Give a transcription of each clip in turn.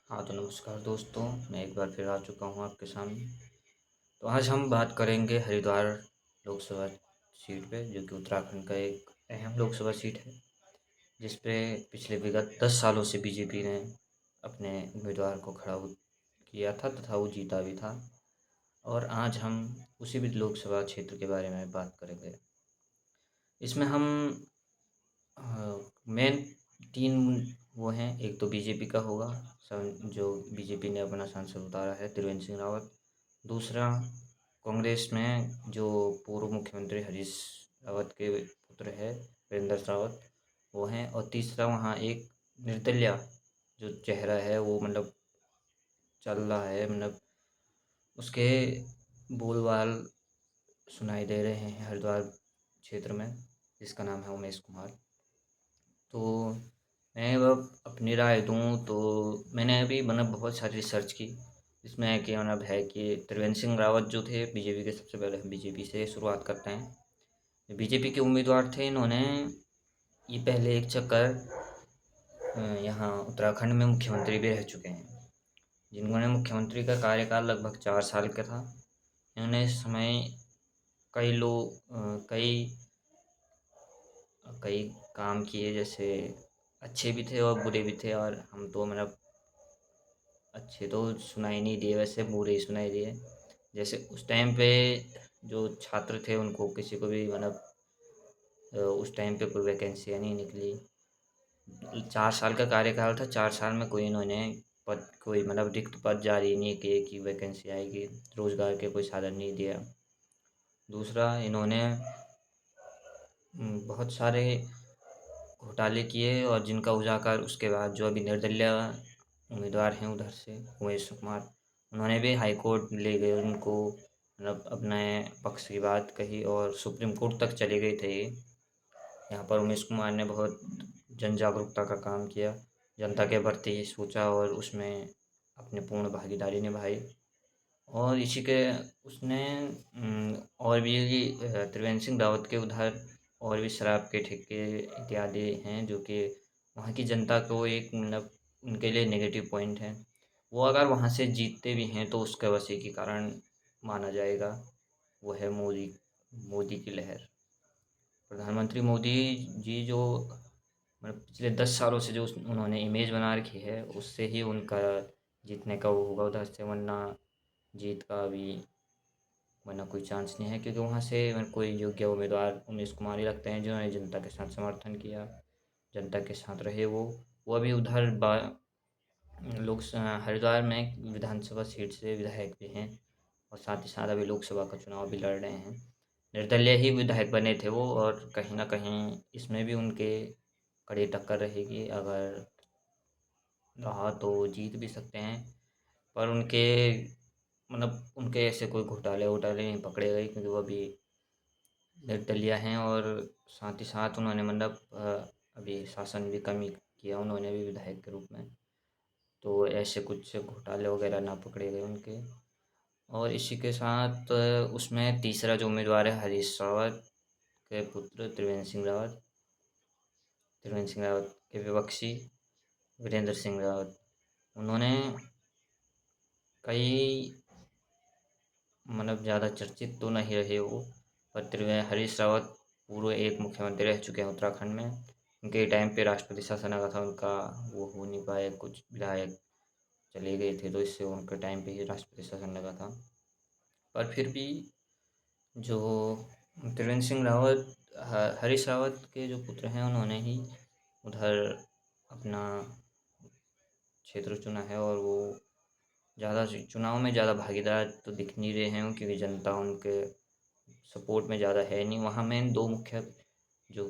हाँ, तो नमस्कार दोस्तों, मैं एक बार फिर आ चुका हूँ आपके सामने। तो आज हम बात करेंगे हरिद्वार लोकसभा सीट पे, जो कि उत्तराखंड का एक अहम लोकसभा सीट है, जिस पे पिछले विगत 10 सालों से बीजेपी ने अपने उम्मीदवार को किया था तथा वो जीता भी था। और आज हम उसी भी लोकसभा क्षेत्र के बारे में बात करेंगे। इसमें हम मेन 3 वो हैं, एक तो बीजेपी का होगा, जो बीजेपी ने अपना सांसद उतारा है त्रिवेंद्र सिंह रावत। दूसरा कांग्रेस में जो पूर्व मुख्यमंत्री हरीश रावत के पुत्र है वीरेंद्र रावत, वो हैं। और तीसरा वहाँ एक निर्दलीय जो चेहरा है वो मतलब चल रहा है, मतलब उसके बोलबाल सुनाई दे रहे हैं हरिद्वार क्षेत्र में, जिसका नाम है उमेश कुमार। तो मैं अब अपनी राय दूँ तो मैंने अभी मतलब बहुत सारी रिसर्च की। इसमें कि मतलब है कि त्रिवेंद्र सिंह रावत जो थे बीजेपी के, सबसे पहले हम बीजेपी से शुरुआत करते हैं। बीजेपी के उम्मीदवार थे, इन्होंने ये पहले एक चक्कर यहाँ उत्तराखंड में मुख्यमंत्री भी रह चुके हैं, जिन्होंने मुख्यमंत्री का कार्यकाल लगभग 4 साल का था। इन्होंने इस समय कई लोग कई काम किए, जैसे अच्छे भी थे और बुरे भी थे। और हम तो मतलब अच्छे तो सुनाई नहीं दिए, वैसे बुरे ही सुनाई दिए। जैसे उस टाइम पे जो छात्र थे उनको किसी को भी मतलब उस टाइम पे कोई वैकेंसियाँ नहीं निकली। 4 साल का कार्यकाल था, 4 साल में कोई इन्होंने पद, कोई मतलब रिक्त पद जारी नहीं किए कि वैकेंसी आएगी। रोजगार के कोई साधन नहीं दिया। दूसरा, इन्होंने बहुत सारे घोटाले किए, और जिनका उजागर उसके बाद जो अभी निर्दलीय उम्मीदवार हैं उधर से उमेश कुमार, उन्होंने भी हाई कोर्ट ले गए उनको, मतलब अपने पक्ष की बात कही और सुप्रीम कोर्ट तक चले गए थे ये। यहाँ पर उमेश कुमार ने बहुत जन जागरूकता का काम किया, जनता के प्रति सोचा और उसमें अपनी पूर्ण भागीदारी निभाई। और इसी के उसने और भी त्रिवेंद्र सिंह रावत के उधर और भी शराब के ठेके इत्यादि हैं, जो कि वहाँ की जनता को एक मतलब उनके लिए नेगेटिव पॉइंट है। वो अगर वहाँ से जीतते भी हैं तो उसका बस एक ही कारण माना जाएगा, वो है मोदी, मोदी की लहर। प्रधानमंत्री मोदी जी जो मतलब पिछले 10 सालों से जो उन्होंने इमेज बना रखी है, उससे ही उनका जीतने का वो होगा उधर से। जीत का अभी वरना कोई चांस नहीं है, क्योंकि वहाँ से कोई योग्य उम्मीदवार उमेश कुमार ही लगते हैं, जिन्होंने जनता के साथ समर्थन किया, जनता के साथ रहे। वो अभी उधर लोक हरिद्वार में विधानसभा सीट से विधायक भी हैं, और साथ ही साथ अभी लोकसभा का चुनाव भी लड़ रहे हैं। निर्दलीय ही विधायक बने थे वो, और कहीं ना कहीं इसमें भी उनके कड़ी टक्कर रहेगी। अगर रहा तो जीत भी सकते हैं, पर उनके मतलब उनके ऐसे कोई घोटाले वोटाले नहीं पकड़े गए, क्योंकि वो अभी निर्दलीय हैं। और साथ ही साथ उन्होंने मतलब अभी शासन भी कम ही किया उन्होंने भी विधायक के रूप में। तो ऐसे कुछ घोटाले वगैरह ना पकड़े गए उनके। और इसी के साथ उसमें तीसरा जो उम्मीदवार है हरीश रावत के पुत्र त्रिवेंद्र सिंह रावत के विपक्षी वीरेंद्र सिंह रावत, उन्होंने कई मतलब ज़्यादा चर्चित तो नहीं रहे वो, पर हरीश रावत पूर्व एक मुख्यमंत्री रह चुके हैं उत्तराखंड में। उनके टाइम पे राष्ट्रपति शासन आया था उनका, वो हो नहीं पाया, कुछ विधायक चले गए थे, तो इससे उनके टाइम पे ही राष्ट्रपति शासन लगा था। पर फिर भी जो त्रिवेंद्र सिंह रावत, हरीश रावत के जो पुत्र हैं, उन्होंने ही उधर अपना क्षेत्र चुना है। और वो ज़्यादा चुनाव में ज़्यादा भागीदार तो दिख नहीं रहे हैं, क्योंकि जनता उनके सपोर्ट में ज़्यादा है नहीं। वहाँ में दो मुख्य जो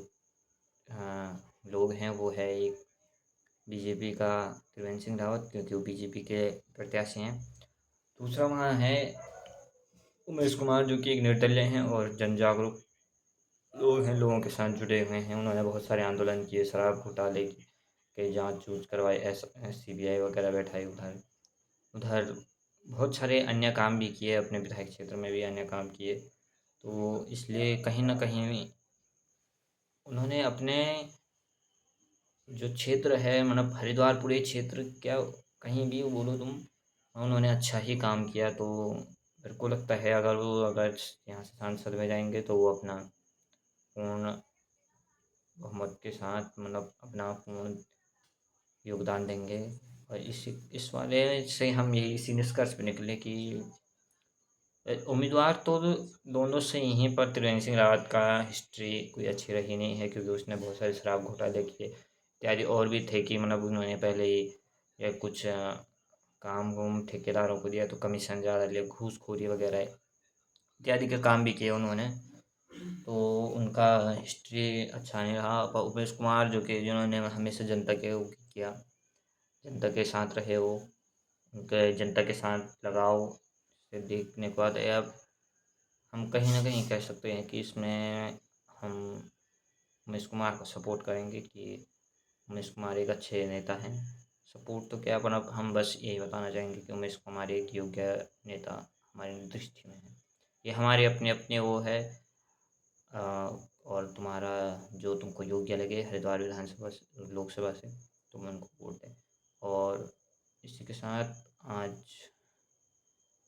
लोग हैं, वो है एक बीजेपी का त्रिवेंद्र सिंह रावत, क्योंकि वो बीजेपी के प्रत्याशी हैं। दूसरा वहाँ है उमेश कुमार, जो कि एक निर्दलीय हैं और जन जागरूक लोग हैं, लोगों के साथ जुड़े हुए हैं। उन्होंने बहुत सारे आंदोलन किए, शराब घोटाले के जांच जूझ करवाई, सीबीआई वगैरह बैठाई उधर उधर बहुत सारे अन्य काम भी किए, अपने विधायक क्षेत्र में भी अन्य काम किए। तो इसलिए कहीं ना कहीं उन्होंने अपने जो क्षेत्र है, मतलब हरिद्वार पूरे क्षेत्र क्या कहीं भी बोलो तुम, उन्होंने अच्छा ही काम किया। तो मेरे को लगता है अगर यहाँ से सांसद में जाएंगे तो वो अपना पूर्ण बहुमत के साथ मतलब अपना पूर्ण योगदान देंगे। और इस वाले से हम यही इसी निष्कर्ष पे निकले कि उम्मीदवार तो दोनों से यहीं पर त्रिवेंद्र सिंह रावत का हिस्ट्री कोई अच्छी रही नहीं है, क्योंकि उसने बहुत सारे शराब घोटाले किए इत्यादि और भी थे कि मतलब उन्होंने पहले ही या कुछ काम वाम ठेकेदारों को दिया तो कमीशन ज़्यादा लिया, घूसखोरी वगैरह इत्यादि के काम भी किए उन्होंने। तो उनका हिस्ट्री अच्छा नहीं रहा। पर उमेश कुमार जो कि जिन्होंने हमेशा जनता के वो किया, जनता के साथ रहे वो, उनके जनता के साथ लगाव से देखने के बाद अब हम कहीं ना कहीं कह सकते हैं कि इसमें हम उमेश कुमार को सपोर्ट करेंगे कि उमेश कुमार एक अच्छे नेता हैं। सपोर्ट तो क्या, पर अब हम बस यही बताना चाहेंगे कि उमेश कुमार एक योग्य नेता हमारी दृष्टि में है। ये हमारे अपने अपने वो है। अ, और तुम्हारा जो तुमको योग्य लगे हरिद्वार विधानसभा से लोकसभा से तुम उनको वोट दें। और इसी के साथ आज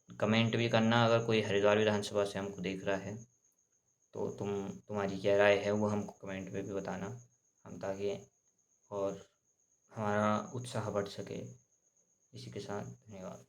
कमेंट भी करना अगर कोई हरिद्वार विधानसभा से हमको देख रहा है, तो तुम्हारी क्या राय है वो हमको कमेंट में भी बताना, हम ताकि और हमारा उत्साह बढ़ सके। इसी के साथ धन्यवाद।